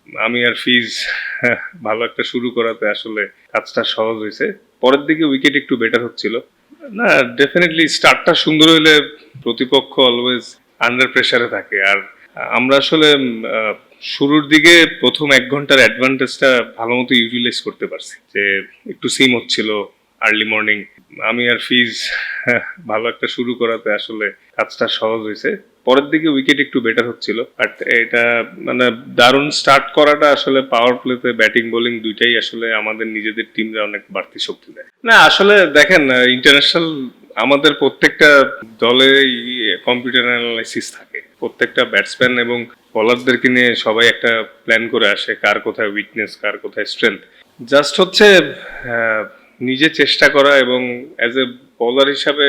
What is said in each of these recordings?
আমি আর ফিজ ভালো একটা শুরু করাতে আসলে কাজটা সহজ হয়েছে। পরের দিকে উইকেট একটু বেটার হচ্ছিল। না, ডেফিনেটলি স্টার্টটা সুন্দর হইলে প্রতিপক্ষ অলওয়েজ আন্ডার প্রেসারে থাকে। আর আমরা আসলে শুরুর দিকে প্রথম 1 ঘন্টার অ্যাডভান্টেজটা ভালো মতো ইউটিলাইজ করতে পারছি, যে একটু সিম হচ্ছিল আর্লি মর্নিং। আমি আর ফিজ ভালো একটা শুরু করাতে আসলে কাজটা সহজ হয়েছে। পরের দিকে উইকেট একটু বেটার হচ্ছিল, বাট এটা মানে দারুণ স্টার্ট করাটা আসলে পাওয়ার প্লেতে ব্যাটিং বোলিং দুইটাই আসলে আমাদের নিজেদের টিমরা অনেক বাড়তি শক্তি দেয়। না আসলে দেখেন, ইন্টারন্যাশনাল আমাদের প্রত্যেকটা দলে কম্পিউটার অ্যানালাইসিস থাকে, প্রত্যেকটা ব্যাটসম্যান এবং বলারদেরকে নিয়ে সবাই একটা প্ল্যান করে আসে, কার কোথায় উইকনেস, কার কোথায় স্ট্রেংথ। জাস্ট হচ্ছে নিজে চেষ্টা করা, এবং অ্যাজ এ বোলার হিসাবে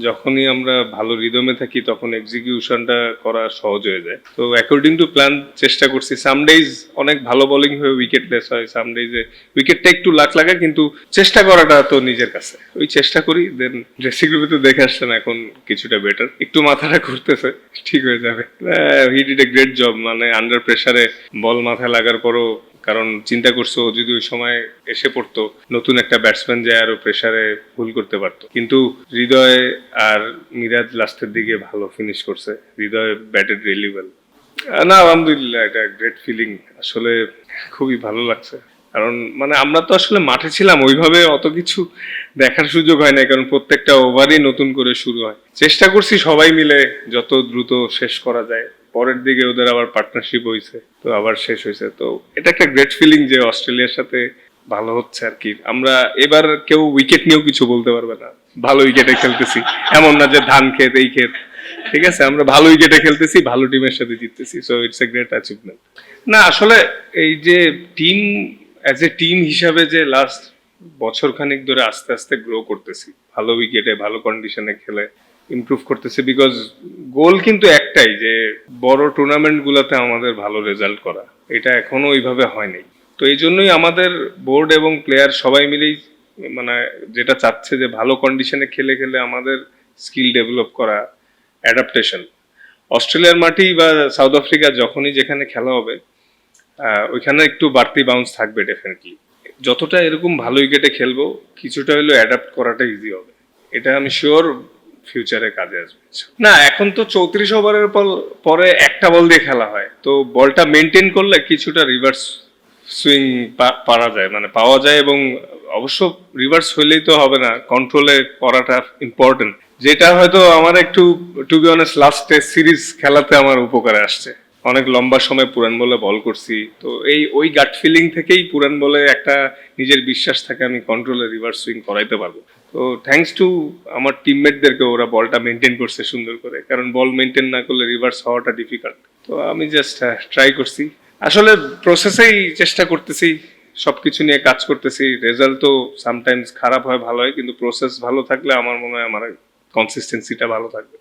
যখনই আমরা ভালো রিদমে থাকি তখন এক্সিকিউশনটা করা সহজ হয়ে যায়। তো অ্যাকর্ডিং টু প্ল্যান চেষ্টা করছি। সাম ডেজ অনেক ভালো বোলিং হয়ে উইকেট লেস হয়, সাম ডেজে উইকেটটা একটু লাক লাগে, কিন্তু চেষ্টা করাটা তো নিজের কাছে, ওই চেষ্টা করি। দেন ড্রেসিং রুমে তো দেখে আসছেন এখন কিছুটা বেটার, একটু মাথাটা ঘুরতেছে, ঠিক হয়ে যাবে। He did a great job, মানে আন্ডার প্রেসারে বল মাথায় লাগার পরও, কারণ চিন্তা করছো যদি ওই সময় এসে পড়তো নতুন একটা ব্যাটসম্যান যায় আরো প্রেসারে ভুল করতে পারতো, কিন্তু হৃদয় আর মিরাজ লাস্টের দিকে ভালো ফিনিশ করছে। হৃদয় ব্যাটেড রিয়েলি ওয়েল। না আলহামদুলিল্লাহ, এটা গ্রেট ফিলিং, আসলে খুবই ভালো লাগছে। কারণ মানে আমরা তো আসলে মাঠে ছিলাম, ওইভাবে অত কিছু দেখার সুযোগ হয় না, কারণ প্রত্যেকটা ওভারই নতুন করে শুরু হয়। চেষ্টা করছি সবাই মিলে যত দ্রুত শেষ করা যায়। পরের দিকে ওদের আবার পার্টনারশিপ হয়েছে, তো আবার শেষ হয়েছে। তো এটা একটা গ্রেট ফিলিং যে অস্ট্রেলিয়ার সাথে ভালো হচ্ছে আর কি। আমরা এবার কেউ উইকেট নিয়েও কিছু বলতে পারবে না, ভালো উইকেটে খেলতেছি। এমন না যে ধান ক্ষেত এই ক্ষেত, ঠিক আছে, আমরা ভালো উইকেটে খেলতেছি, ভালো টিমের সাথে জিততেছি। So it's a great achievement. না আসলে এই যে টিম, অ্যাজ এ টিম হিসাবে যে লাস্ট বছর খানিক ধরে আস্তে আস্তে গ্রো করতেছি, ভালো উইকেটে ভালো কন্ডিশনে খেলে ইমপ্রুভ করতেছে। বিকজ গোল কিন্তু একটাই, যে বড় টুর্নামেন্ট গুলোতে আমাদের ভালো রেজাল্ট করা। এটা এখনো ওইভাবে হয়নি। তো এই জন্যই আমাদের বোর্ড এবং প্লেয়ার সবাই মিলেই মানে যেটা চাচ্ছে, যে ভালো কন্ডিশনে খেলে খেলে আমাদের স্কিল ডেভেলপ করা, অ্যাডাপ্টেশন। অস্ট্রেলিয়ার মাটি বা সাউথ আফ্রিকা যখনই যেখানে খেলা হবে, ওইখানে একটু বাড়তি বাউন্স থাকবে ডেফিনেটলি। যতটা এরকম ভালো উইকেটে খেলবো, কিছুটা হলেও অ্যাডাপ্ট করাটা ইজি হবে। এটা আমি শিওর ফিউচারে কাজে আসবে। না এখন তো 34 ওভারের পরে একটা বল দিয়ে খেলা হয়, তো বলটা মেনটেন করলে কিছুটা রিভার্স সুইং পারা যায়, মানে পাওয়া যায়। এবং অবশ্য রিভার্স হইলেই তো হবে না, কন্ট্রোলে করাটা ইম্পর্টেন্ট, যেটা হয়তো আমার একটু, to be honest, last test series খেলাতে আমার উপকারে আসছে। অনেক লম্বা সময় পুরান বলে বল করছি, তো ওই গাট ফিলিং থেকেই পুরান বলে একটা নিজের বিশ্বাস থাকে আমি কন্ট্রোলে রিভার্স সুইং করাইতে পারবো। তো থ্যাঙ্কস টু আমার টিমমেটদেরকে, ওরা বলটা মেনটেন করছে সুন্দর করে, কারণ বল মেনটেন না করলে রিভার্স হওয়াটা ডিফিকাল্ট। তো আমি জাস্ট ট্রাই করছি, আসলে প্রসেসেই চেষ্টা করতেছি, সবকিছু নিয়ে কাজ করতেছি। রেজাল্ট তো সামটাইমস খারাপ হয়, ভালো হয়, কিন্তু প্রসেস ভালো থাকলে আমার মনে হয় আমার কনসিস্টেন্সিটা ভালো থাকবে।